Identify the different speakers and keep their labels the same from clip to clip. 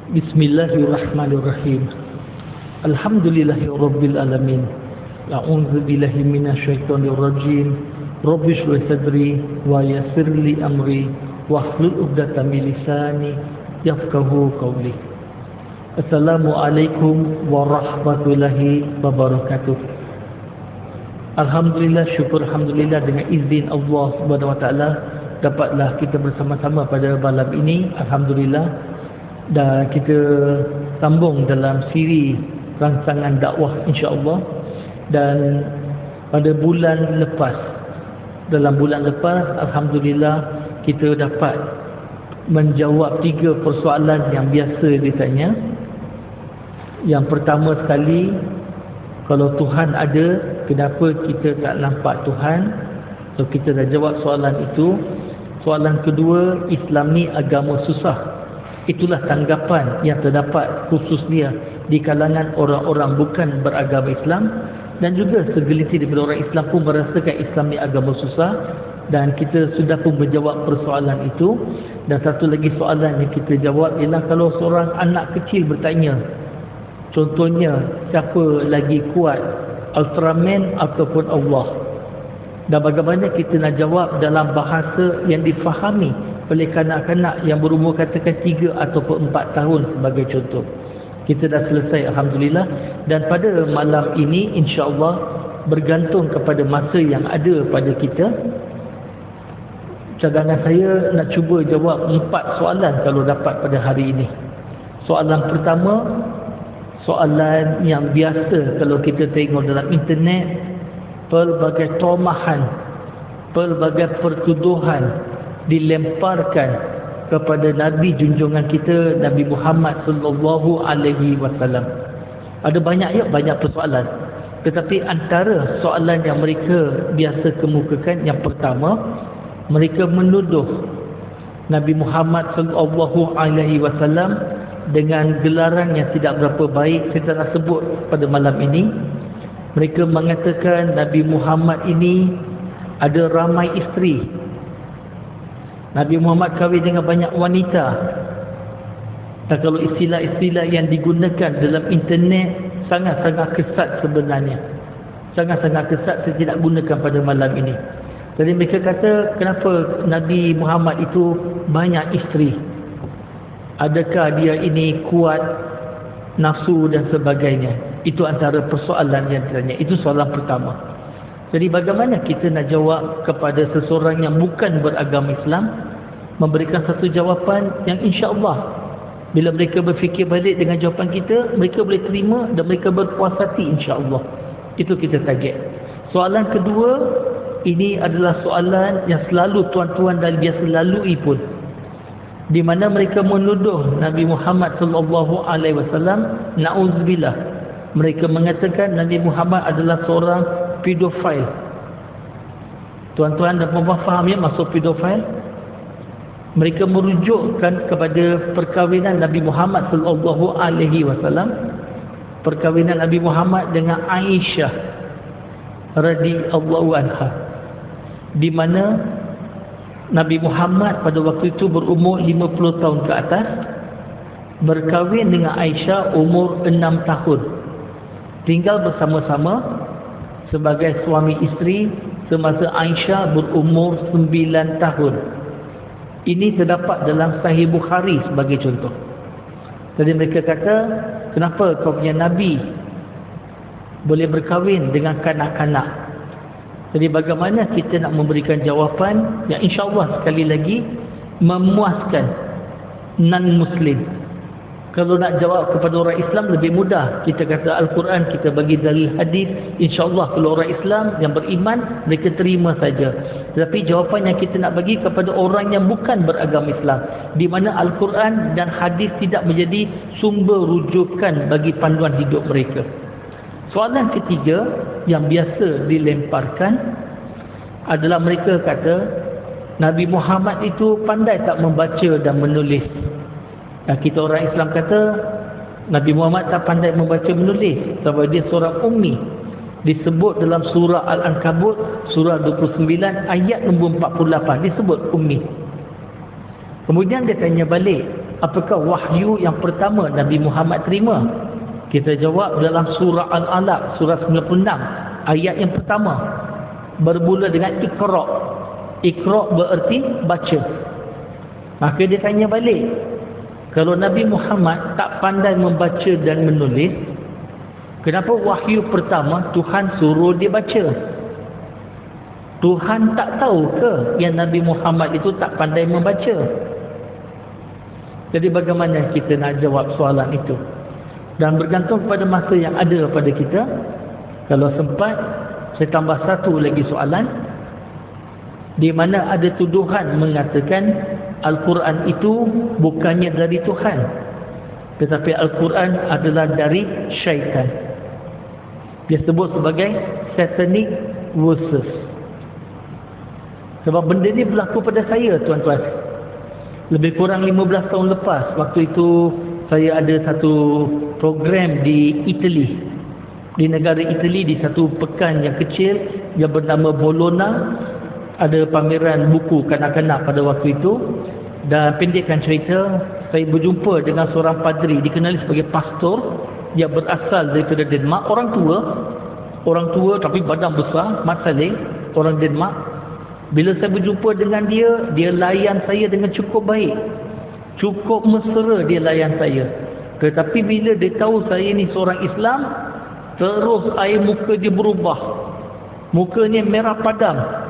Speaker 1: Bismillahirrahmanirrahim. Alhamdulillahirabbil alamin. A'udzu billahi minasyaitonir rajim. Rabbi shrah sadri wa yassir li amri wahlul 'uqdatam min lisani yafqahu qawli. Assalamualaikum warahmatullahi wabarakatuh. Alhamdulillah, syukur alhamdulillah, dengan izin Allah Subhanahu wa taala dapatlah kita bersama-sama pada malam ini, alhamdulillah. Dan kita sambung dalam siri rangsangan dakwah insya-Allah. Dan pada dalam bulan lepas alhamdulillah kita dapat menjawab 3 persoalan yang biasa ditanya. Yang pertama sekali, kalau Tuhan ada, kenapa kita tak nampak Tuhan? So kita dah jawab soalan itu. Soalan kedua, Islam ni agama susah. Itulah tanggapan yang terdapat khususnya di kalangan orang-orang bukan beragama Islam, dan juga segelintir daripada orang Islam pun merasakan Islam ni agama susah. Dan kita sudah pun menjawab persoalan itu. Dan satu lagi soalan yang kita jawab ialah kalau seorang anak kecil bertanya, contohnya, siapa lagi kuat, Ultraman ataupun Allah? Dan bagaimana kita nak jawab dalam bahasa yang difahami oleh kanak-kanak yang berumur katakan 3 ataupun 4 tahun sebagai contoh. Kita dah selesai alhamdulillah. Dan pada malam ini insya-Allah, bergantung kepada masa yang ada pada kita, cadangan saya nak cuba jawab 4 soalan kalau dapat pada hari ini. Soalan pertama, soalan yang biasa kalau kita tengok dalam internet, pelbagai tomahan, pelbagai pertuduhan dilemparkan kepada Nabi junjungan kita, Nabi Muhammad sallallahu alaihi wasallam. Ada banyak persoalan. Tetapi antara soalan yang mereka biasa kemukakan, yang pertama, mereka menuduh Nabi Muhammad sallallahu alaihi wasallam dengan gelaran yang tidak berapa baik. Saya nak sebut pada malam ini. Mereka mengatakan Nabi Muhammad ini ada ramai isteri. Nabi Muhammad kahwin dengan banyak wanita. Dan kalau istilah-istilah yang digunakan dalam internet sangat-sangat kesat sebenarnya. Sangat-sangat kesat, saya tidak gunakan pada malam ini. Jadi mereka kata, kenapa Nabi Muhammad itu banyak isteri? Adakah dia ini kuat nafsu dan sebagainya? Itu antara persoalan yang ditanya. Itu soalan pertama. Jadi bagaimana kita nak jawab kepada seseorang yang bukan beragama Islam, memberikan satu jawapan yang insya-Allah bila mereka berfikir balik dengan jawapan kita, mereka boleh terima dan mereka berpuas hati insya-Allah. Itu kita target. Soalan kedua, ini adalah soalan yang selalu tuan-tuan dan biasa lalui pun, di mana mereka menuduh Nabi Muhammad sallallahu alaihi wasallam, naudzubillah, mereka mengatakan Nabi Muhammad adalah seorang pedofil. Tuan-tuan dan puan-puan faham ya maksud pedofil? Mereka merujukkan kepada perkahwinan Nabi Muhammad sallallahu alaihi wasallam, perkahwinan Nabi Muhammad dengan Aisyah radhiyallahu anha, di mana Nabi Muhammad pada waktu itu berumur 50 tahun ke atas, berkahwin dengan Aisyah umur 6 tahun, tinggal bersama-sama sebagai suami isteri semasa Aisyah berumur 9 tahun. Ini terdapat dalam Sahih Bukhari sebagai contoh. Jadi mereka kata, kenapa kau punya Nabi boleh berkahwin dengan kanak-kanak? Jadi bagaimana kita nak memberikan jawapan yang insya-Allah sekali lagi memuaskan non-Muslim? Kalau nak jawab kepada orang Islam lebih mudah. Kita kata Al-Quran, kita bagi dalil hadis, insya-Allah kalau orang Islam yang beriman, mereka terima saja. Tetapi jawapan yang kita nak bagi kepada orang yang bukan beragama Islam, di mana Al-Quran dan hadis tidak menjadi sumber rujukan bagi panduan hidup mereka. Soalan ketiga yang biasa dilemparkan adalah mereka kata Nabi Muhammad itu pandai tak membaca dan menulis. Kita orang Islam kata Nabi Muhammad tak pandai membaca menulis sebab dia seorang ummi. Disebut dalam surah Al-Ankabut surah 29 ayat nombor 48 disebut ummi. Kemudian dia tanya balik, apakah wahyu yang pertama Nabi Muhammad terima? Kita jawab dalam surah Al-Alaq, surah 96, ayat yang pertama. Bermula dengan Iqra. Iqra bererti baca. Maka dia tanya balik, kalau Nabi Muhammad tak pandai membaca dan menulis, kenapa wahyu pertama Tuhan suruh dia baca? Tuhan tak tahu ke yang Nabi Muhammad itu tak pandai membaca? Jadi bagaimana kita nak jawab soalan itu? Dan bergantung kepada masa yang ada pada kita. Kalau sempat, saya tambah satu lagi soalan, di mana ada tuduhan mengatakan Al-Quran itu bukannya dari Tuhan, tetapi Al-Quran adalah dari syaitan. Dia sebut sebagai satanic verses. Sebab benda ni berlaku pada saya, tuan-tuan. Lebih kurang 15 tahun lepas, waktu itu saya ada satu program di Italy, di negara Italy, di satu pekan yang kecil yang bernama Bologna. Ada pameran buku kanak-kanak pada waktu itu. Dan pendekkan cerita, saya berjumpa dengan seorang padri, dikenali sebagai pastor. Dia berasal daripada Denmark, orang tua tapi badan besar, Mat Saleh, orang Denmark. Bila saya berjumpa dengan dia, dia layan saya dengan cukup baik, cukup mesra dia layan saya. Tetapi bila dia tahu saya ni seorang Islam, terus air muka dia berubah. Mukanya merah padam.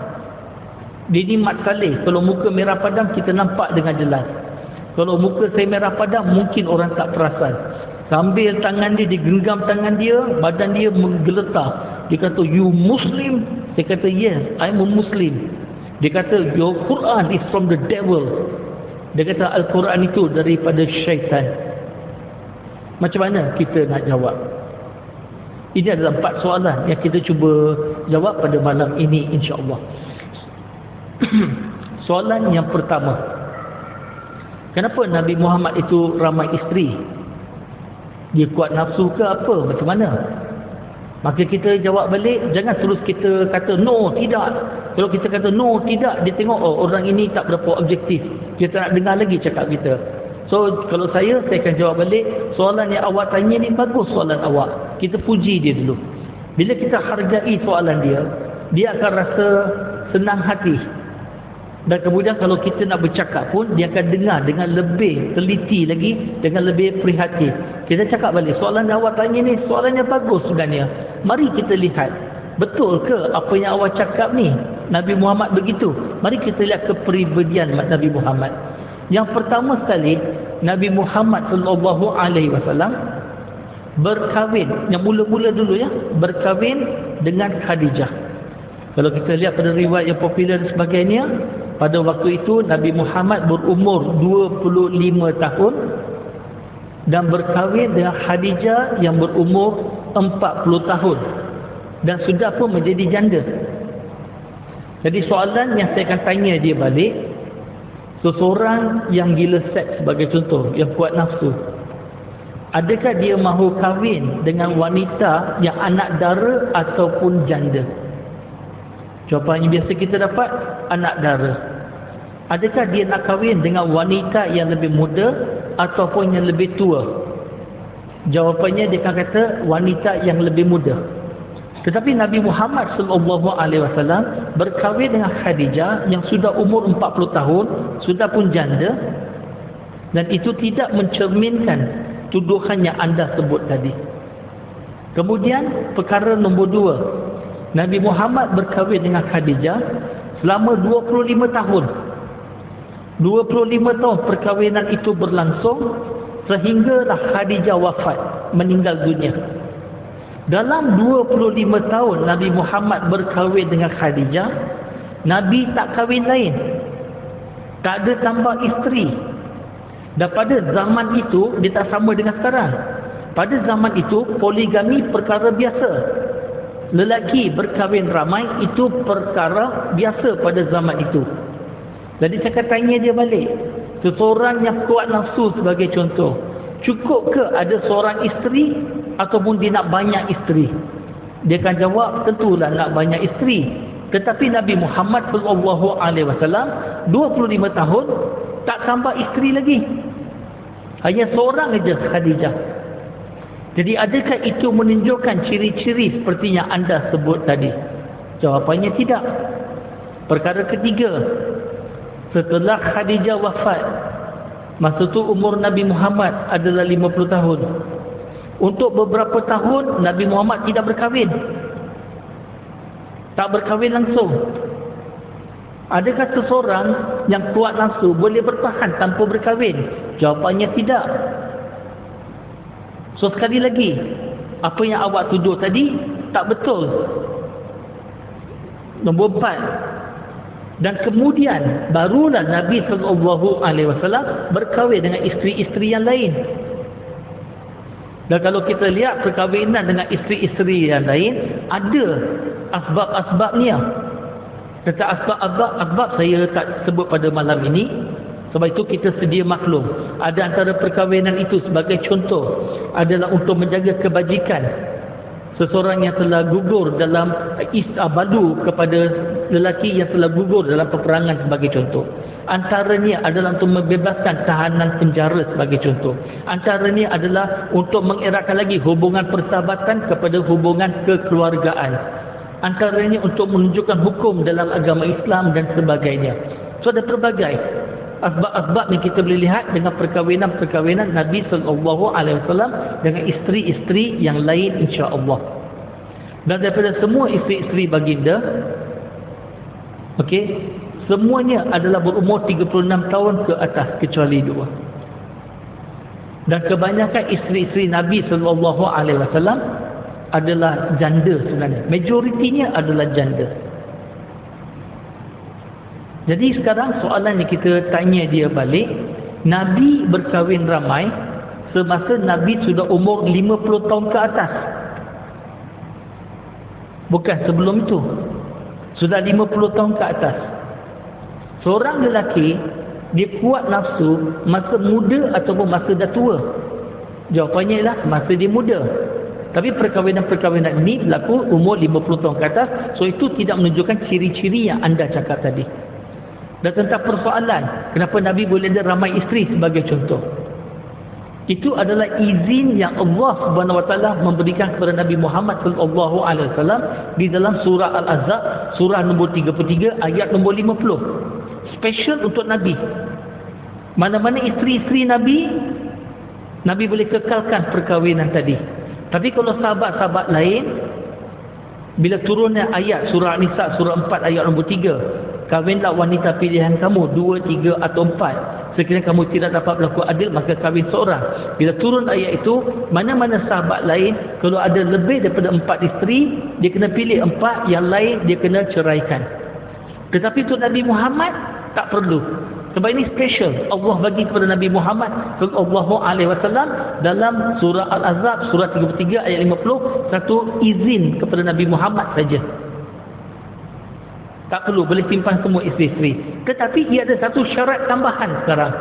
Speaker 1: Dia ni Mat Saleh, kalau muka merah padam kita nampak dengan jelas. Kalau muka saya merah padam, mungkin orang tak perasan. Sambil tangan dia digenggam tangan dia, badan dia menggeletar. Dia kata, "You Muslim?" Saya kata, "Yes, I'm a Muslim." Dia kata, "Your Quran is from the devil." Dia kata Al-Quran itu daripada syaitan. Macam mana kita nak jawab? Ini adalah 4 soalan yang kita cuba jawab pada malam ini, insya-Allah. Soalan yang pertama, kenapa Nabi Muhammad itu ramai isteri? Dia kuat nafsu ke apa? Macam mana? Maka kita jawab balik, jangan terus kita kata no, tidak. Kalau kita kata no, tidak, dia tengok orang ini tak berapa objektif, dia tak nak dengar lagi cakap kita. So kalau saya akan jawab balik, soalan yang awak tanya ni bagus soalan awak. Kita puji dia dulu. Bila kita hargai soalan dia, dia akan rasa senang hati. Dan kemudian kalau kita nak bercakap pun, dia akan dengar dengan lebih teliti lagi, dengan lebih prihatin. Kita cakap balik, soalan yang awak tanya ni soalannya bagus sebenarnya. Mari kita lihat, betul ke apa yang awak cakap ni? Nabi Muhammad begitu. Mari kita lihat kepribadian Nabi Muhammad. Yang pertama sekali, Nabi Muhammad SAW berkahwin, yang mula-mula dulu ya, berkahwin dengan Khadijah. Kalau kita lihat pada riwayat yang popular dan sebagainya, pada waktu itu Nabi Muhammad berumur 25 tahun dan berkahwin dengan Khadijah yang berumur 40 tahun dan sudah pun menjadi janda. Jadi soalan yang saya akan tanya dia balik, seseorang yang gila seks sebagai contoh, yang kuat nafsu, adakah dia mahu kahwin dengan wanita yang anak dara ataupun janda? Jawapan yang biasa kita dapat, anak dara. Adakah dia nak kahwin dengan wanita yang lebih muda ataupun yang lebih tua? Jawapannya dia akan kata wanita yang lebih muda. Tetapi Nabi Muhammad SAW berkahwin dengan Khadijah yang sudah umur 40 tahun, sudah pun janda, dan itu tidak mencerminkan tuduhan yang anda sebut tadi. Kemudian perkara nombor 2, Nabi Muhammad berkahwin dengan Khadijah selama 25 tahun. 25 tahun perkahwinan itu berlangsung sehinggalah Khadijah wafat, meninggal dunia. Dalam 25 tahun Nabi Muhammad berkahwin dengan Khadijah, Nabi tak kahwin lain, tak ada tambah isteri. Dan pada zaman itu, dia tak sama dengan sekarang. Pada zaman itu, poligami perkara biasa. Lelaki berkahwin ramai itu perkara biasa pada zaman itu. Jadi saya akan tanya dia balik, seseorang yang kuat nafsu sebagai contoh, cukup ke ada seorang isteri ataupun dia nak banyak isteri? Dia akan jawab, tentulah nak banyak isteri. Tetapi Nabi Muhammad SAW 25 tahun tak tambah isteri lagi. Hanya seorang saja Khadijah. Jadi adakah itu menunjukkan ciri-ciri seperti yang anda sebut tadi? Jawapannya tidak. Perkara ketiga, setelah Khadijah wafat, masa tu umur Nabi Muhammad adalah 50 tahun. Untuk beberapa tahun Nabi Muhammad tidak berkahwin. Tak berkahwin langsung. Adakah seseorang yang kuat nafsu boleh bertahan tanpa berkahwin? Jawapannya tidak. So sekali lagi, apa yang awak tuduh tadi tak betul. Nombor 4. Dan kemudian barulah Nabi SAW berkahwin dengan isteri-isteri yang lain. Dan kalau kita lihat perkahwinan dengan isteri-isteri yang lain, ada asbab-asbabnya. Tentang asbab-asbab saya tak sebut pada malam ini. Sebab itu kita sedia maklum. Ada antara perkahwinan itu sebagai contoh adalah untuk menjaga kebajikan seseorang yang telah gugur dalam badu kepada lelaki yang telah gugur dalam peperangan sebagai contoh. Antaranya adalah untuk membebaskan tahanan penjara sebagai contoh. Antaranya adalah untuk mengeratkan lagi hubungan persahabatan kepada hubungan kekeluargaan. Antaranya untuk menunjukkan hukum dalam agama Islam dan sebagainya. So ada pelbagai asbab-asbab yang kita boleh lihat dengan perkahwinan-perkahwinan Nabi SAW dengan isteri-isteri yang lain, insya-Allah. Dan daripada semua isteri-isteri baginda, okey, semuanya adalah berumur 36 tahun ke atas kecuali 2. Dan kebanyakan isteri-isteri Nabi SAW adalah janda sebenarnya. Majoritinya adalah janda. Jadi sekarang soalan yang kita tanya dia balik, Nabi berkahwin ramai semasa Nabi sudah umur 50 tahun ke atas. Bukan sebelum itu. Sudah 50 tahun ke atas. Seorang lelaki, dia kuat nafsu masa muda ataupun masa dah tua? Jawapannya ialah masa dia muda. Tapi perkahwinan-perkahwinan ini berlaku umur 50 tahun ke atas. So itu tidak menunjukkan ciri-ciri yang anda cakap tadi. Dan tentang persoalan kenapa Nabi boleh ada ramai isteri sebagai contoh, itu adalah izin yang Allah Subhanahu Wa Taala memberikan kepada Nabi Muhammad sallallahu alaihi wasallam di dalam surah Al-Ahzab, surah nombor 33 ayat nombor 50. Special untuk Nabi. Mana-mana isteri-isteri Nabi, Nabi boleh kekalkan perkahwinan tadi. Tapi kalau sahabat-sahabat lain, bila turunnya ayat surah Nisa surah 4 ayat nombor 3, kahwinlah wanita pilihan kamu 2, 3 atau 4. Sekiranya kamu tidak dapat berlaku adil, maka kahwin seorang. Bila turun ayat itu, mana-mana sahabat lain, kalau ada lebih daripada 4 isteri, dia kena pilih 4, yang lain dia kena ceraikan. Tetapi untuk Nabi Muhammad tak perlu. Sebab ini special Allah bagi kepada Nabi Muhammad sallallahu alaihi wasallam dalam surah Al-Ahzab surah 33 ayat 50, satu izin kepada Nabi Muhammad saja. Tak perlu, boleh simpan semua isteri-isteri. Tetapi ia ada satu syarat tambahan sekarang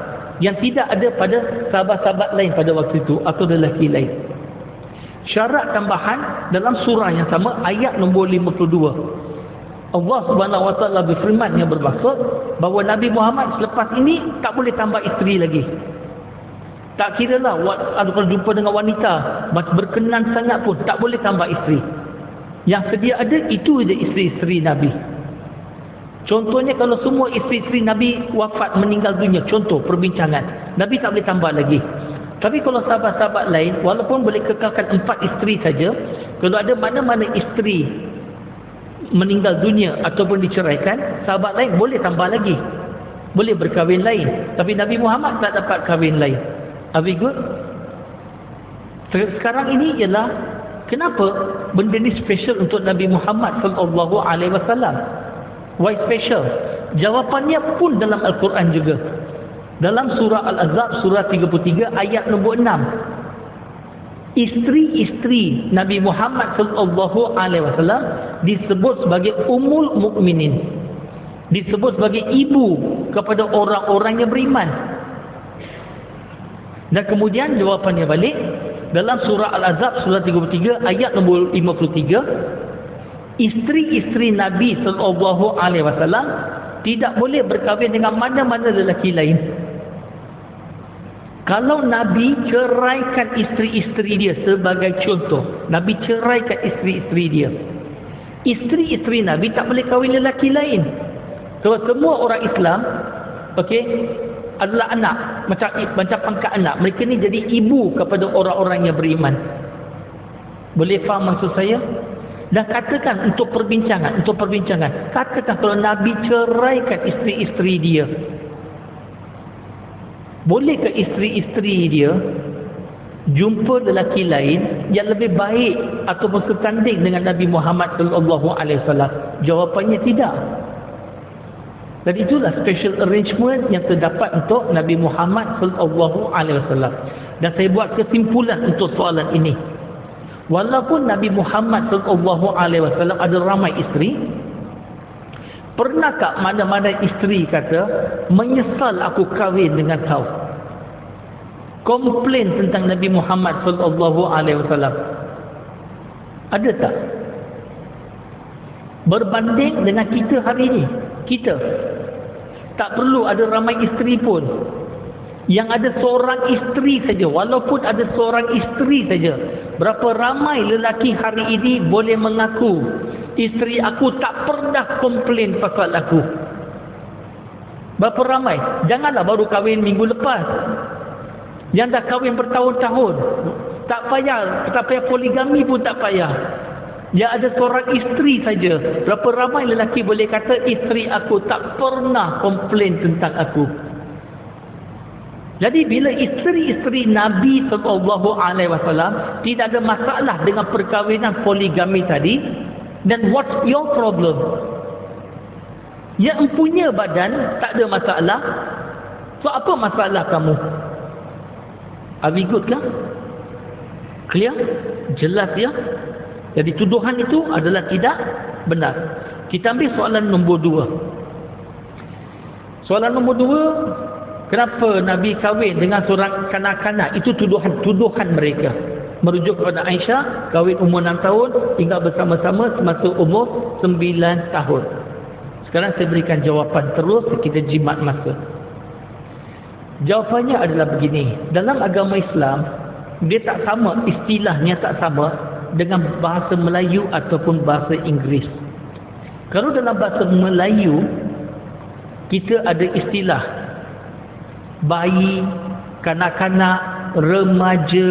Speaker 1: yang tidak ada pada sahabat-sahabat lain pada waktu itu atau lelaki lain. Syarat tambahan dalam surah yang sama ayat nombor 52. Allah Subhanahu Wa Taala berfirman yang bermaksud bahawa Nabi Muhammad selepas ini tak boleh tambah isteri lagi. Tak kiralah kalau jumpa dengan wanita berkenan sangat pun tak boleh tambah isteri. Yang sedia ada itu je isteri-isteri Nabi. Contohnya kalau semua isteri-isteri Nabi wafat meninggal dunia, contoh perbincangan, Nabi tak boleh tambah lagi. Tapi kalau sahabat-sahabat lain walaupun boleh kekalkan 4 isteri saja, kalau ada mana-mana isteri meninggal dunia ataupun diceraikan, sahabat lain boleh tambah lagi, boleh berkahwin lain. Tapi Nabi Muhammad tak dapat kahwin lain. Are we good? Sekarang ini ialah kenapa benda ni special untuk Nabi Muhammad sallallahu alaihi wasallam? Why special? Jawapannya pun dalam Al-Quran juga. Dalam surah Al-Ahzab surah 33 ayat nombor 6. Isteri-isteri Nabi Muhammad sallallahu alaihi wasallam disebut sebagai ummul mukminin. Disebut sebagai ibu kepada orang-orang yang beriman. Dan kemudian jawapannya balik dalam surah Al-Ahzab surah 33 ayat nombor 53. Isteri-isteri Nabi sallallahu alaihi wasallam tidak boleh berkahwin dengan mana-mana lelaki lain. Kalau Nabi ceraikan isteri-isteri dia, sebagai contoh, Nabi ceraikan isteri-isteri dia, isteri-isteri Nabi tak boleh kahwin lelaki lain. Sebab semua orang Islam, okey, adalah anak, macam pangkat anak. Mereka ni jadi ibu kepada orang-orang yang beriman. Boleh faham maksud saya? Dan katakan untuk perbincangan, katakan kalau Nabi ceraikan isteri-isteri dia, boleh ke isteri-isteri dia jumpa lelaki lain yang lebih baik ataupun setanding dengan Nabi Muhammad sallallahu alaihi wasallam? Jawapannya tidak. Dan itulah special arrangement yang terdapat untuk Nabi Muhammad sallallahu alaihi wasallam. Dan saya buat kesimpulan untuk soalan ini. Walaupun Nabi Muhammad sallallahu alaihi wasallam ada ramai isteri, pernahkah mana-mana isteri kata, menyesal aku kahwin dengan kau? Komplain tentang Nabi Muhammad sallallahu alaihi wasallam. Ada tak? Berbanding dengan kita hari ini, kita tak perlu ada ramai isteri pun. Yang ada seorang isteri saja, walaupun ada seorang isteri saja, berapa ramai lelaki hari ini boleh mengaku, isteri aku tak pernah komplain pasal aku. Berapa ramai? Janganlah baru kahwin minggu lepas, yang dah kahwin bertahun-tahun. Tak payah poligami pun tak payah. Yang ada seorang isteri saja, berapa ramai lelaki boleh kata isteri aku tak pernah komplain tentang aku. Jadi bila isteri-isteri Nabi SAW tidak ada masalah dengan perkahwinan poligami tadi, then what's your problem? Yang empunya badan tak ada masalah, so apa masalah kamu? Are we good kah? Clear? Jelas ya? Jadi tuduhan itu adalah tidak benar. Kita ambil soalan nombor 2. Soalan nombor 2, kenapa Nabi kahwin dengan seorang kanak-kanak? Itu tuduhan mereka. Merujuk kepada Aisyah, kahwin umur 6 tahun, tinggal bersama-sama semasa umur 9 tahun. Sekarang saya berikan jawapan terus, kita jimat masa. Jawapannya adalah begini. Dalam agama Islam, dia tak sama, istilahnya tak sama dengan bahasa Melayu ataupun bahasa Inggeris. Kalau dalam bahasa Melayu, kita ada istilah bayi, kanak-kanak, remaja,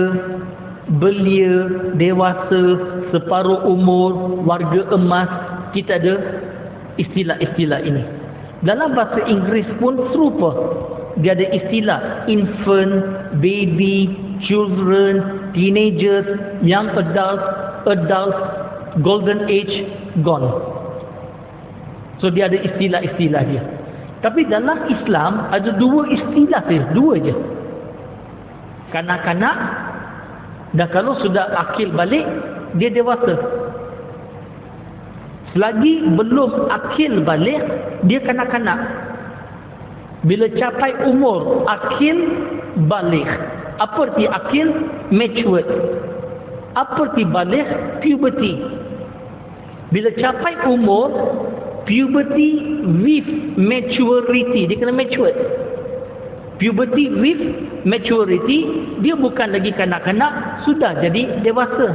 Speaker 1: belia, dewasa, separuh umur, warga emas. Kita ada istilah-istilah ini. Dalam bahasa Inggeris pun serupa. Dia ada istilah infant, baby, children, teenagers, young adults, golden age, gone. So dia ada istilah-istilah dia. Tapi dalam Islam ada 2 istilah saja, 2 je. Kanak-kanak, dan kalau sudah akil balik, dia dewasa. Selagi belum akil balik, dia kanak-kanak. Bila capai umur akil balik. Apa arti akil? Matured. Apa arti balik? Puberty. Bila capai umur puberty with maturity, dia kena matured. Puberty with maturity, dia bukan lagi kanak-kanak, sudah jadi dewasa.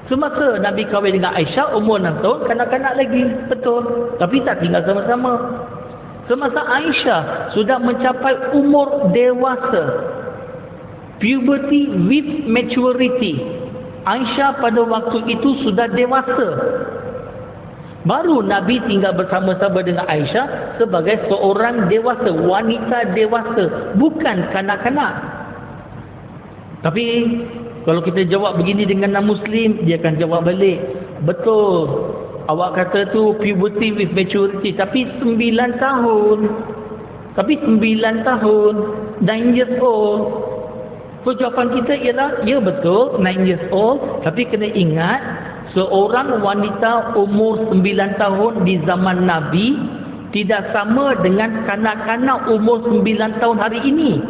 Speaker 1: Semasa Nabi kahwin dengan Aisyah umur 6 tahun, kanak-kanak lagi, betul, tapi tak tinggal sama-sama. Semasa Aisyah sudah mencapai umur dewasa, puberty with maturity, Aisyah pada waktu itu sudah dewasa. Baru Nabi tinggal bersama-sama dengan Aisyah sebagai seorang dewasa, wanita dewasa, bukan kanak-kanak. Tapi kalau kita jawab begini dengan non-Muslim, dia akan jawab balik, betul, awak kata tu puberty with maturity, tapi 9 tahun. Tapi 9 tahun, 9 years old. So jawapan kita ialah, ya betul, 9 years old, tapi kena ingat, seorang wanita umur 9 tahun di zaman Nabi tidak sama dengan kanak-kanak umur 9 tahun hari ini.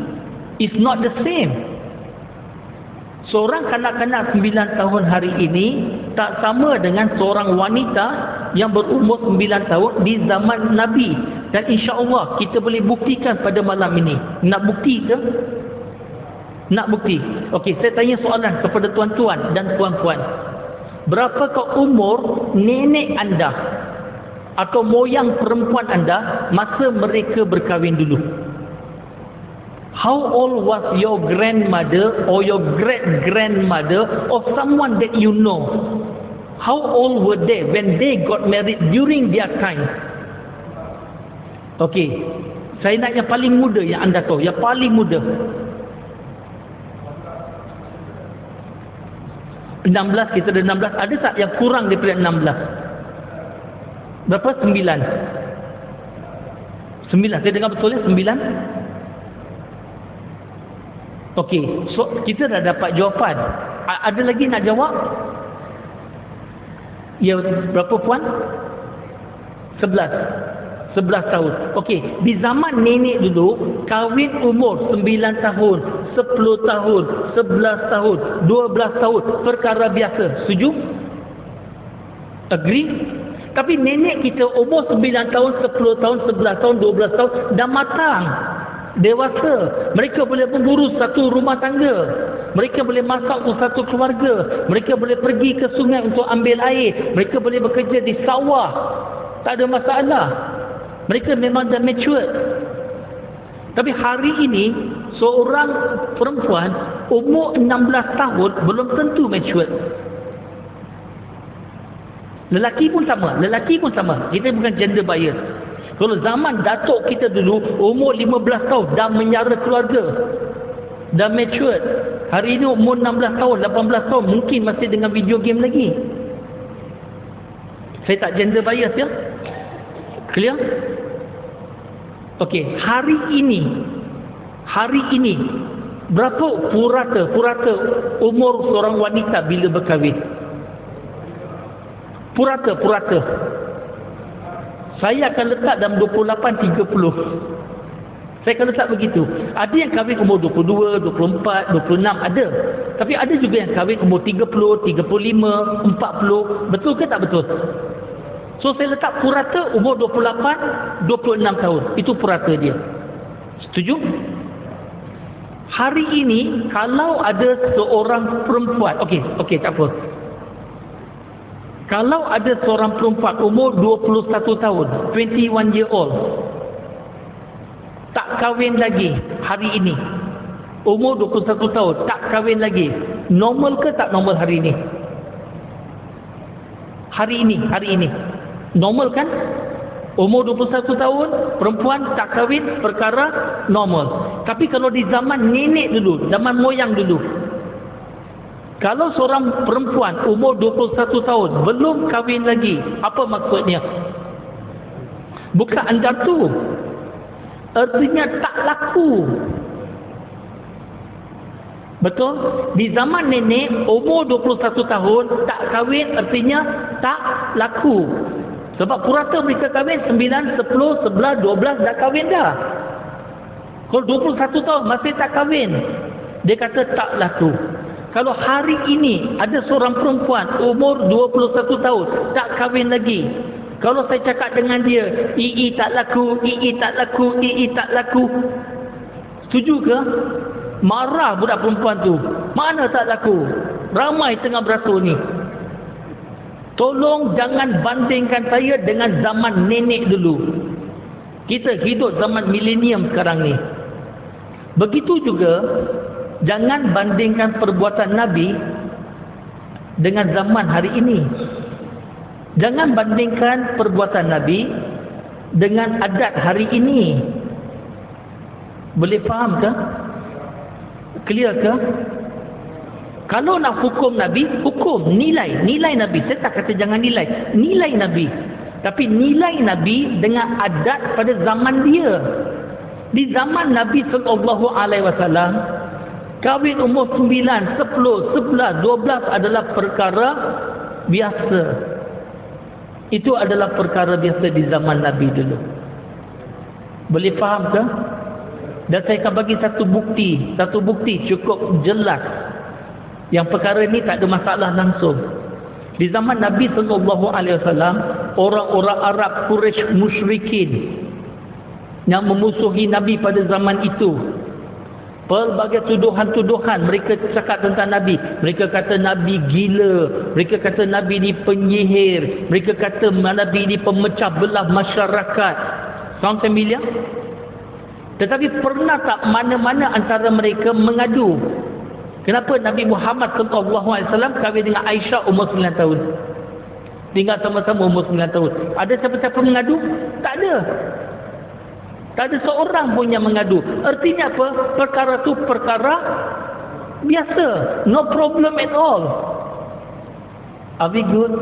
Speaker 1: It's not the same. Seorang kanak-kanak 9 tahun hari ini tak sama dengan seorang wanita yang berumur 9 tahun di zaman Nabi. Dan insya-Allah kita boleh buktikan pada malam ini. Nak bukti ke? Nak bukti? Okey, saya tanya soalan kepada tuan-tuan dan puan-puan. Berapakah umur nenek anda atau moyang perempuan anda masa mereka berkahwin dulu? How old was your grandmother or your great-grandmother or someone that you know? How old were they when they got married during their time? Okey, saya nak yang paling muda yang anda tahu, yang paling muda. 16, kita ada 16. Ada tak yang kurang daripada 16? Berapa? 9. 9. Saya dengar betul ya? 9? Okey, so kita dah dapat jawapan. Ada lagi nak jawab? Ya, berapa puan? 11 tahun. Okey, di zaman nenek dulu, kahwin umur 9 tahun, 10 tahun, 11 tahun, 12 tahun, perkara biasa. Setuju? Agree? Tapi nenek kita umur 9 tahun, 10 tahun, 11 tahun, 12 tahun, dah matang, dewasa. Mereka boleh mengurus satu rumah tangga. Mereka boleh masak untuk satu keluarga. Mereka boleh pergi ke sungai untuk ambil air. Mereka boleh bekerja di sawah. Tak ada masalah. Mereka memang dah mature. Tapi hari ini, seorang perempuan umur 16 tahun belum tentu mature. Lelaki pun sama. Kita bukan gender bias. Kalau zaman datuk kita dulu, umur 15 tahun dah menyara keluarga, dah mature. Hari ini umur 16 tahun, 18 tahun, mungkin masih dengan video game lagi. Saya tak gender bias ya. Clear? Okey, hari ini berapa purata umur seorang wanita bila berkahwin? Purata. Saya akan letak dalam 28-30. Saya akan letak begitu. Ada yang kahwin umur 22, 24, 26 ada. Tapi ada juga yang kahwin umur 30, 35, 40. Betul ke tak betul? So saya letak purata umur 28, 26 tahun. Itu purata dia. Setuju? Hari ini kalau ada seorang perempuan, okey tak apa. Kalau ada seorang perempuan umur 21 tahun, 21 year old, tak kahwin lagi hari ini. Umur 21 tahun, tak kahwin lagi. Normal ke tak normal hari ini? Hari ini. Normal kan? Umur 21 tahun, perempuan tak kahwin, perkara normal. Tapi kalau di zaman nenek dulu, zaman moyang dulu, kalau seorang perempuan umur 21 tahun belum kahwin lagi, apa maksudnya? Bukan anda tu. Artinya tak laku. Betul? Di zaman nenek umur 21 tahun tak kahwin artinya tak laku. Sebab purata mereka kahwin 9, 10, 11, 12 dah kahwin dah. Kalau 21 tahun masih tak kahwin, dia kata tak laku. Kalau hari ini ada seorang perempuan umur 21 tahun tak kahwin lagi, kalau saya cakap dengan dia, II tak laku, II tak laku, II tak laku, setuju ke? Marah budak perempuan tu. Mana tak laku? Ramai tengah beratur ni. Tolong jangan bandingkan saya dengan zaman nenek dulu. Kita hidup zaman milenium sekarang ni. Begitu juga, jangan bandingkan perbuatan Nabi dengan zaman hari ini. Jangan bandingkan perbuatan Nabi dengan adat hari ini. Boleh faham ke? Clear ke? Kalau nak hukum Nabi, hukum, nilai Nabi. Saya tak kata jangan nilai Nabi. Tapi nilai Nabi dengan adat pada zaman dia. Di zaman Nabi SAW, kahwin umur 9, 10, 11, 12 adalah perkara biasa. Itu adalah perkara biasa di zaman Nabi dulu. Boleh faham ke? Dan saya akan bagi satu bukti cukup jelas yang perkara ini tak ada masalah langsung. Di zaman Nabi SAW, orang-orang Arab Quraisy musyrikin yang memusuhi Nabi pada zaman itu, Pelbagai tuduhan-tuduhan mereka cakap tentang Nabi. Mereka kata Nabi gila, mereka kata Nabi ni penyihir, mereka kata Nabi ni pemecah belah masyarakat. Sound familiar? Tetapi pernah tak mana-mana antara mereka mengadu? Kenapa Nabi Muhammad SAW kahwin dengan Aisyah umur 9 tahun? Tinggal sama-sama umur 9 tahun. Ada siapa-siapa mengadu? Tak ada. Tak ada seorang pun yang mengadu. Artinya apa? Perkara tu perkara biasa. No problem at all. Are we good?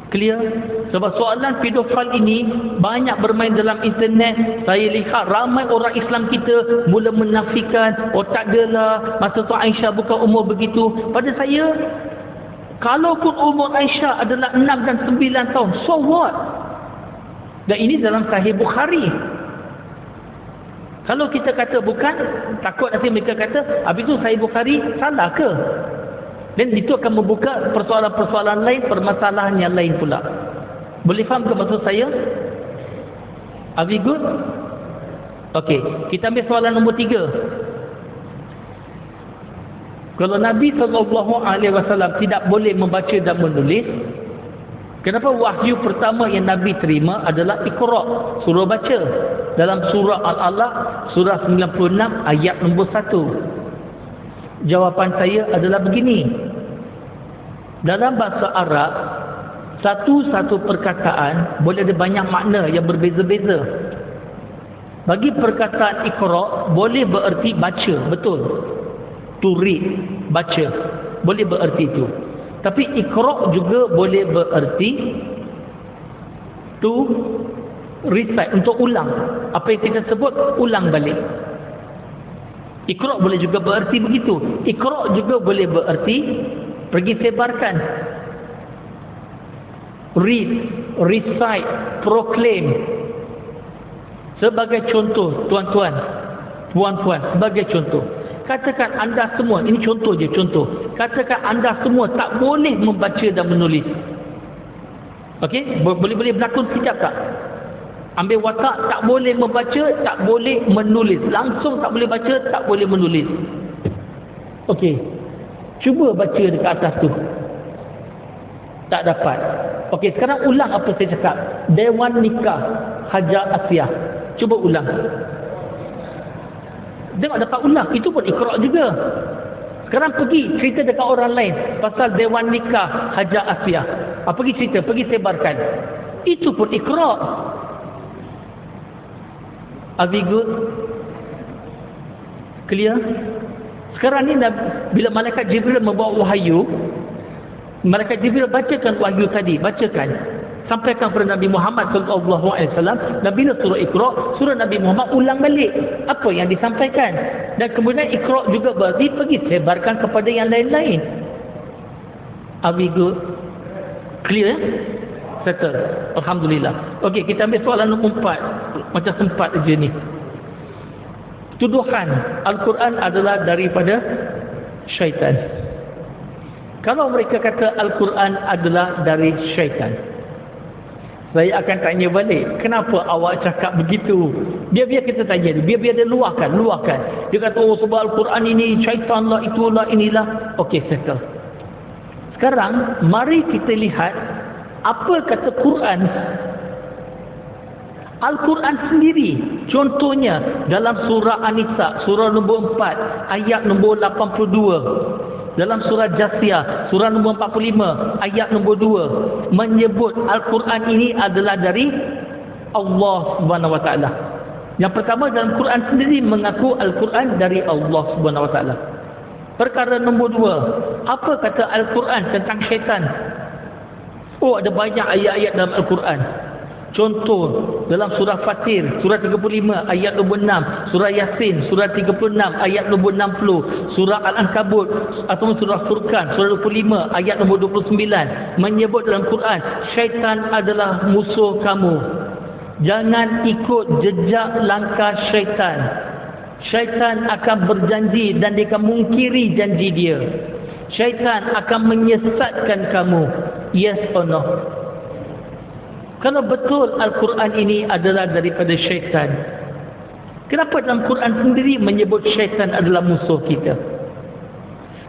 Speaker 1: Clear? Sebab soalan pedofil ini banyak bermain dalam internet. Saya lihat ramai orang Islam kita mula menafikan, oh tak adalah, masa tu Aisyah bukan umur begitu. Pada saya, kalaupun umur Aisyah adalah 6 dan 9 tahun, so what? Dan ini dalam Sahih Bukhari. Kalau kita kata bukan, takut nanti mereka kata, habis itu Sahih Bukhari salah ke? Dan itu akan membuka persoalan-persoalan lain, permasalahan yang lain pula. Boleh faham ke maksud saya? Are we good? Okey, kita ambil soalan nombor 3. Kalau Nabi SAW tidak boleh membaca dan menulis, kenapa wahyu pertama yang Nabi terima adalah Iqra, suruh baca? Dalam surah Al-Alaq, surah 96 ayat nombor 1. Jawapan saya adalah begini. Dalam bahasa Arab, satu-satu perkataan boleh ada banyak makna yang berbeza-beza. Bagi perkataan Iqra boleh bererti baca, betul. To read, baca. Boleh bererti itu. Tapi Iqra juga boleh bererti to recite, untuk ulang. Apa yang kita sebut, ulang balik. Iqra boleh juga bererti begitu. Iqra juga boleh bererti pergi sebarkan. Read, recite, proclaim. Sebagai contoh, tuan-tuan, puan-puan, sebagai contoh. Katakan anda semua, ini contoh je, contoh. Katakan anda semua tak boleh membaca dan menulis. Okey? Boleh berlakon sekejap tak? Ambil watak, tak boleh membaca, tak boleh menulis. Langsung tak boleh baca, tak boleh menulis. Okey. Cuba baca dekat atas tu. Tak dapat. Okey, sekarang ulang apa saya cakap. Dewan Nikah Hajar Asiyah. Cuba ulang. Tengok dapat ulang. Itu pun Iqra juga. Sekarang pergi cerita dekat orang lain pasal Dewan Nikah Hajar Asiyah. Pergi cerita, pergi sebarkan. Itu pun Iqra. Are we good? Clear? Sekarang ni bila malaikat Jibril membawa wahyu, malaikat Jibril bacakan wahyu tadi, bacakan, sampaikan kepada Nabi Muhammad SAW. Dan bila surah Iqra, surah Nabi Muhammad ulang balik apa yang disampaikan. Dan kemudian Iqra juga berarti pergi sebarkan kepada yang lain-lain. Are we good? Clear? Settle. Alhamdulillah. Okey, kita ambil soalan nombor 4. Macam sempat je ni. Tuduhan Al-Quran adalah daripada syaitan. Kalau mereka kata Al-Quran adalah dari syaitan, saya akan tanya balik, kenapa awak cakap begitu? Biar kita tanya dia, biar dia luahkan. Dia kata, oh sebab Al-Quran ini syaitan lah, itulah, inilah. Okey, settle. Sekarang mari kita lihat apa kata Quran. Al-Quran sendiri, contohnya dalam surah An-Nisa, surah nombor 4, ayat nombor 82. Dalam surah Jasiyah, surah nombor 45, ayat nombor 2, menyebut Al-Quran ini adalah dari Allah Subhanahu Wa Taala. Yang pertama, dalam Quran sendiri mengaku Al-Quran dari Allah Subhanahu Wa Taala. Perkara nombor 2, apa kata Al-Quran tentang syaitan? Oh, ada banyak ayat-ayat dalam Al-Quran. Contoh dalam surah Fatir, surah 35 ayat nombor 6, surah Yasin surah 36 ayat nombor 60, surah Al-Ankabut atau surah Furqan surah 25 ayat nombor 29 menyebut dalam Quran syaitan adalah musuh kamu. Jangan ikut jejak langkah syaitan. Syaitan akan berjanji dan dia akan mungkiri janji dia. Syaitan akan menyesatkan kamu. Yes or no? Kalau betul Al-Quran ini adalah daripada syaitan, Kenapa dalam Quran sendiri menyebut syaitan adalah musuh kita?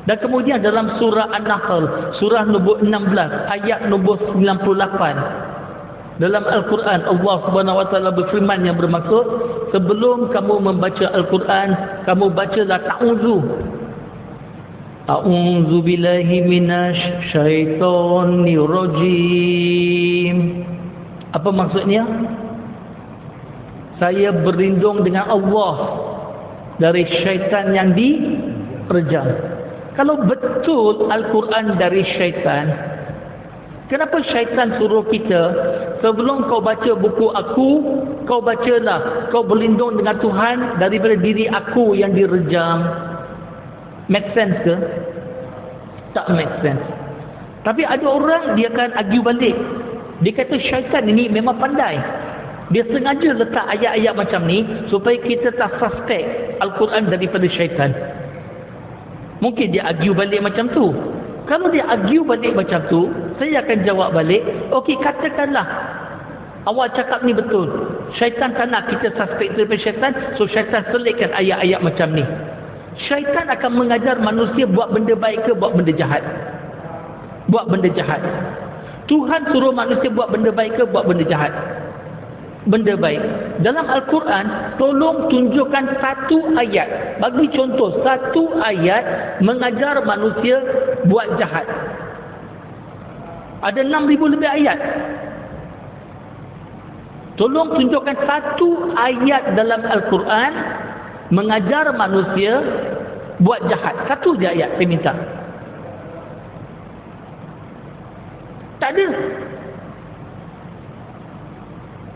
Speaker 1: Dan kemudian dalam surah An-Nahl, surah nombor 16, ayat nombor 98. Dalam Al-Quran, Allah Subhanahu Wa Taala berfirman yang bermaksud, sebelum kamu membaca Al-Quran, kamu bacalah ta'udzu. A'udzu billahi minasy syaithanir rajim. Apa maksudnya? Saya berlindung dengan Allah dari syaitan yang direjam. Kalau betul Al-Quran dari syaitan, kenapa syaitan suruh kita sebelum kau baca buku aku, kau bacalah, kau berlindung dengan Tuhan daripada diri aku yang direjam? Make sense ke? Tak make sense. Tapi ada orang dia akan argue balik. Dia kata syaitan ini memang pandai. Dia sengaja letak ayat-ayat macam ni supaya kita tak suspect Al-Quran daripada syaitan. Mungkin dia argue balik macam tu. Kalau dia argue balik macam tu, saya akan jawab balik, okey, katakanlah awak cakap ni betul. Syaitan tak nak kita suspect daripada syaitan, so syaitan selitkan ayat-ayat macam ni. Syaitan akan mengajar manusia buat benda baik ke buat benda jahat? Buat benda jahat. Tuhan suruh manusia buat benda baik ke buat benda jahat? Benda baik. Dalam Al-Quran, tolong tunjukkan satu ayat. Bagi contoh, satu ayat mengajar manusia buat jahat. Ada 6,000 lebih ayat. Tolong tunjukkan satu ayat dalam Al-Quran mengajar manusia buat jahat. Satu je ayat saya minta. Tak ada.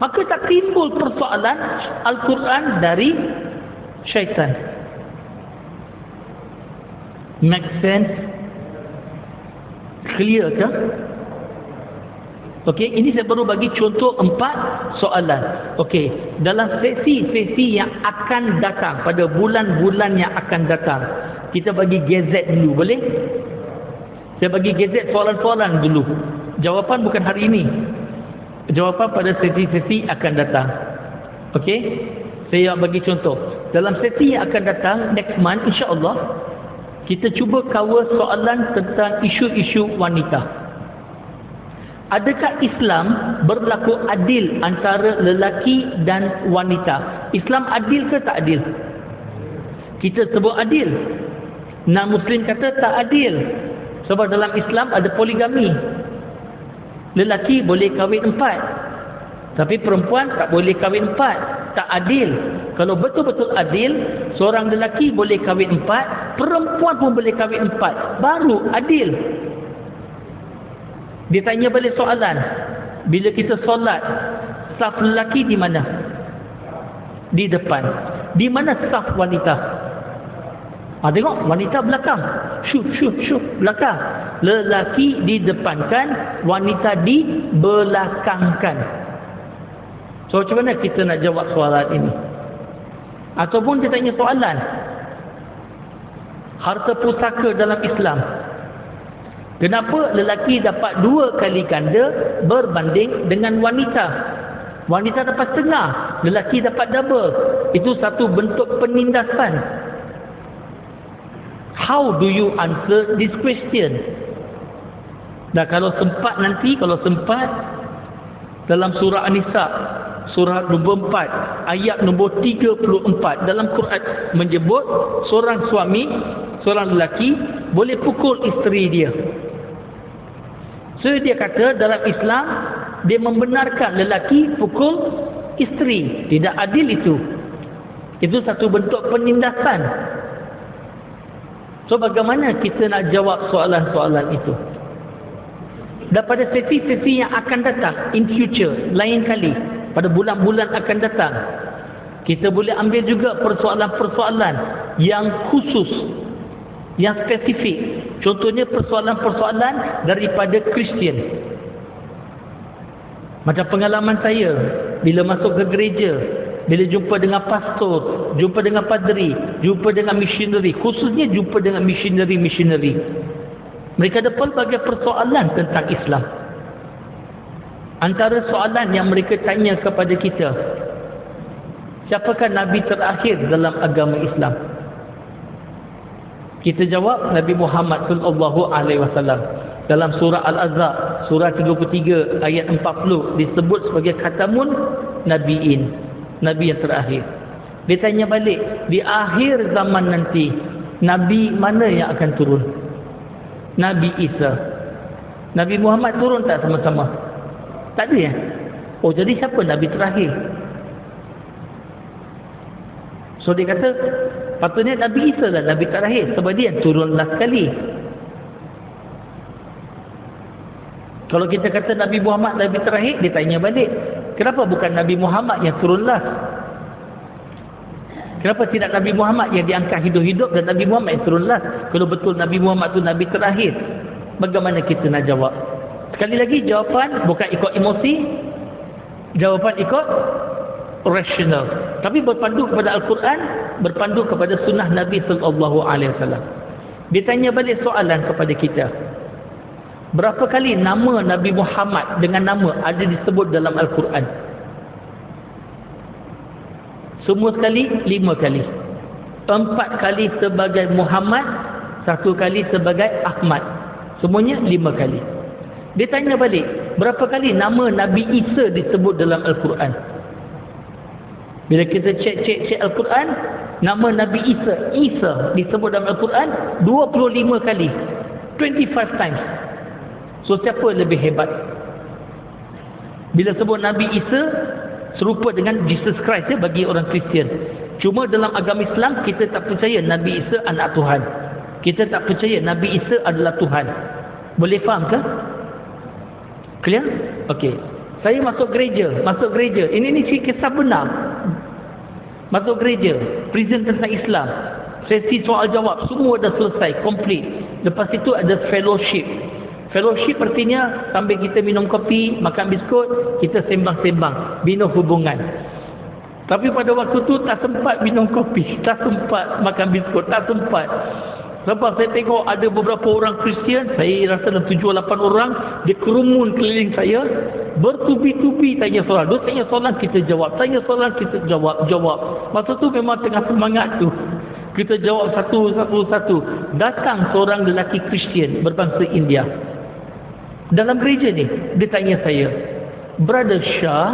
Speaker 1: Maka tak timbul persoalan Al-Quran dari syaitan. Make sense? Clear ke? Okey, ini saya baru bagi contoh 4 soalan. Okey, dalam sesi-sesi yang akan datang, pada bulan-bulan yang akan datang, kita bagi gazet dulu, boleh? Saya bagi gazet soalan-soalan dulu. Jawapan bukan hari ini. Jawapan pada sesi-sesi akan datang. Okey? Saya bagi contoh. Dalam sesi yang akan datang next month, insya-Allah, kita cuba cover soalan tentang isu-isu wanita. Adakah Islam berlaku adil antara lelaki dan wanita? Islam adil ke tak adil? Kita sebut adil. Non-Muslim kata tak adil. Sebab dalam Islam ada poligami. Lelaki boleh kahwin 4, tapi perempuan tak boleh kahwin 4. Tak adil. Kalau betul-betul adil, seorang lelaki boleh kahwin 4, perempuan pun boleh kahwin 4, baru adil. Dia tanya balik soalan, bila kita solat, saf lelaki di mana? Di depan. Di mana saf wanita? Tengok, wanita belakang. Syuh, belakang. Lelaki didepankan, wanita dibelakangkan. So, macam mana kita nak jawab soalan ini? Ataupun dia tanya soalan, harta pusaka dalam Islam, kenapa lelaki dapat 2 kali ganda berbanding dengan wanita? Wanita dapat setengah, lelaki dapat double. Itu satu bentuk penindasan. How do you answer this question? Dan kalau sempat nanti, dalam surah An-Nisa, surah nombor 4, ayat nombor 34, dalam Quran menyebut seorang suami, seorang lelaki boleh pukul isteri dia. So dia kata dalam Islam, dia membenarkan lelaki pukul isteri. Tidak adil itu. Itu satu bentuk penindasan. So bagaimana kita nak jawab soalan-soalan itu? Dan pada sesi-sesi yang akan datang, in future, lain kali, pada bulan-bulan akan datang, kita boleh ambil juga persoalan-persoalan yang khusus, yang spesifik. Contohnya persoalan-persoalan daripada Kristian. Macam pengalaman saya, bila masuk ke gereja, bila jumpa dengan pastor, jumpa dengan padri, jumpa dengan missionary, khususnya jumpa dengan missionary. Mereka ada pelbagai persoalan tentang Islam. Antara soalan yang mereka tanya kepada kita, siapakah Nabi terakhir dalam agama Islam? Kita jawab Nabi Muhammad sallallahu alaihi wasallam. Dalam surah Al-Ahzab, surah 33 ayat 40 disebut sebagai khatamun nabiin, nabi yang terakhir. Dia tanya balik, di akhir zaman nanti nabi mana yang akan turun? Nabi Isa. Nabi Muhammad turun tak sama-sama? Tak ada ya? Oh, jadi siapa nabi terakhir? So dia kata patutnya Nabi Isa lah nabi terakhir, sebab dia turun last sekali. Kalau kita kata Nabi Muhammad Nabi terakhir, dia tanya balik, kenapa bukan Nabi Muhammad yang turun last? Kenapa tidak Nabi Muhammad yang diangkat hidup-hidup dan Nabi Muhammad yang turun last? Kalau betul Nabi Muhammad tu Nabi terakhir, bagaimana kita nak jawab? Sekali lagi, jawapan bukan ikut emosi, jawapan ikut rasional. Tapi berpandu kepada Al-Quran, berpandu kepada sunnah Nabi SAW. Dia tanya balik soalan kepada kita. Berapa kali nama Nabi Muhammad dengan nama ada disebut dalam Al-Quran? Semua sekali, 5 kali. 4 kali sebagai Muhammad, 1 kali sebagai Ahmad. Semuanya 5 kali. Dia tanya balik, berapa kali nama Nabi Isa disebut dalam Al-Quran? Bila kita cek Al-Quran, nama Nabi Isa disebut dalam Al-Quran 25 kali. 25 times. So siapa lebih hebat? Bila sebut Nabi Isa serupa dengan Jesus Christ ya, bagi orang Kristian. Cuma dalam agama Islam kita tak percaya Nabi Isa anak Tuhan. Kita tak percaya Nabi Isa adalah Tuhan. Boleh faham ke? Clear? Okey. Saya masuk gereja. Ini kisah benar. Masuk gereja, present tentang Islam, sesi soal jawab, semua dah selesai, complete. Lepas itu ada fellowship. Fellowship artinya sambil kita minum kopi, makan biskut, kita sembang-sembang, bina hubungan. Tapi pada waktu tu tak sempat minum kopi, tak sempat makan biskut, tak sempat. Lepas saya tengok ada beberapa orang Kristian, saya rasa dalam 7-8 orang, dia kerumun keliling saya, bertubi-tubi tanya soalan. Dia tanya soalan, kita jawab. Tanya soalan, kita jawab. Masa tu memang tengah semangat tu. Kita jawab satu. Datang seorang lelaki Kristian berbangsa India. Dalam gereja ni, dia tanya saya, Brother Shah,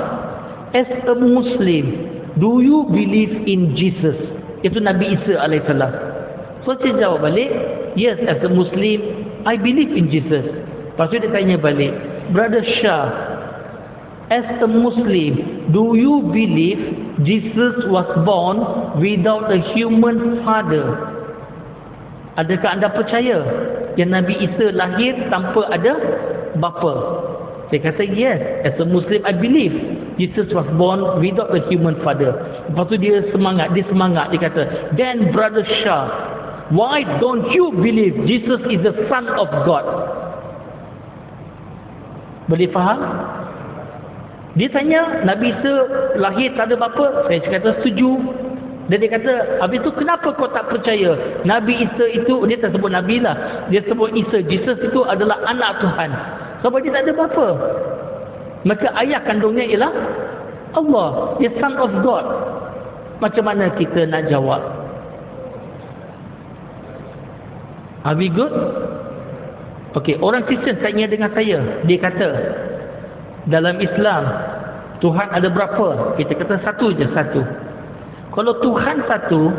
Speaker 1: as a Muslim, do you believe in Jesus? Itu Nabi Isa alaihissalam. So saya jawab balik, yes, as a Muslim, I believe in Jesus. Lepas tu dia tanya balik, Brother Shah, as a Muslim, do you believe Jesus was born without a human father? Adakah anda percaya yang Nabi Isa lahir tanpa ada bapa? Saya kata yes, as a Muslim I believe Jesus was born without a human father. Lepas tu dia semangat, dia kata, then Brother Shah, why don't you believe Jesus is the Son of God? Boleh faham? Dia tanya, Nabi Isa lahir tak ada bapa? Saya kata setuju. Dan dia kata, habis tu kenapa kau tak percaya Nabi Isa itu, dia tak sebut Nabi lah, dia sebut Isa, Jesus itu adalah anak Tuhan. Sebab dia tak ada bapa. Maka ayah kandungnya ialah Allah, dia Son of God. Macam mana kita nak jawab? Are we good? Okey, orang Kristian tanya dengan saya, dia kata, dalam Islam Tuhan ada berapa? Kita kata satu je, satu. Kalau Tuhan satu,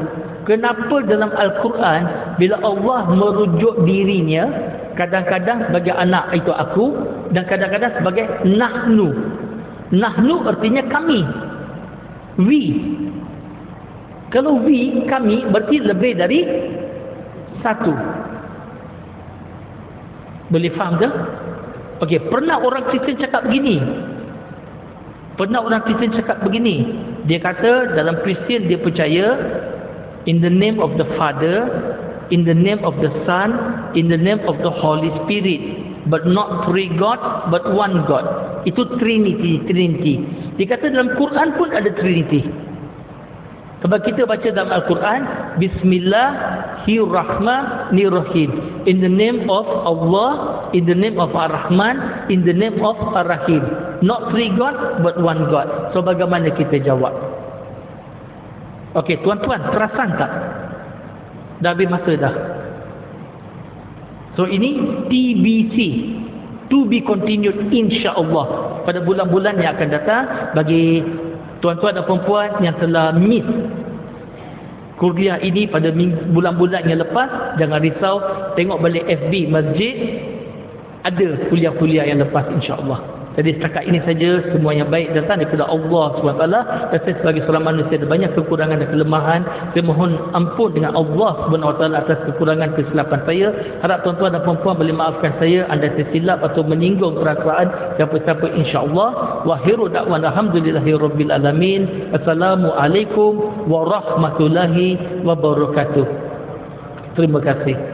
Speaker 1: kenapa dalam Al-Quran bila Allah merujuk dirinya kadang-kadang sebagai anak, itu aku, dan kadang-kadang sebagai nahnu. Nahnu artinya kami, we. Kalau we, kami, berarti lebih dari satu. Boleh faham ke? Okey, pernah orang Kristian cakap begini. Dia kata dalam Kristian dia percaya in the name of the Father, in the name of the Son, in the name of the Holy Spirit, but not three God, but one God. Itu Trinity. Dia kata dalam Quran pun ada Trinity. Sebab kita baca dalam Al-Quran, Bismillahirrahmanirrahim. In the name of Allah, in the name of Ar-Rahman, in the name of Ar-Rahim. Not three God, but one God. So bagaimana kita jawab? Okey, tuan-tuan, perasan tak? Dah habis masa dah. So ini TBC, to be continued, insya-Allah, pada bulan-bulan yang akan datang. Bagi tuan-tuan dan perempuan yang telah miss kuliah ini pada bulan-bulan yang lepas, jangan risau, tengok balik FB masjid, ada kuliah-kuliah yang lepas, insya-Allah. Jadi setakat ini saja, semua yang baik datang daripada Allah SWT. Dan saya sebagai seorang manusia ada banyak kekurangan dan kelemahan. Saya mohon ampun dengan Allah SWT atas kekurangan kesilapan saya. Harap tuan-tuan dan perempuan boleh maafkan saya anda tersilap atau menyinggung perasaan siapa-siapa, insya-Allah. Wa akhiru da'wan alhamdulillahirabbil alamin. Assalamualaikum warahmatullahi wabarakatuh. Terima kasih.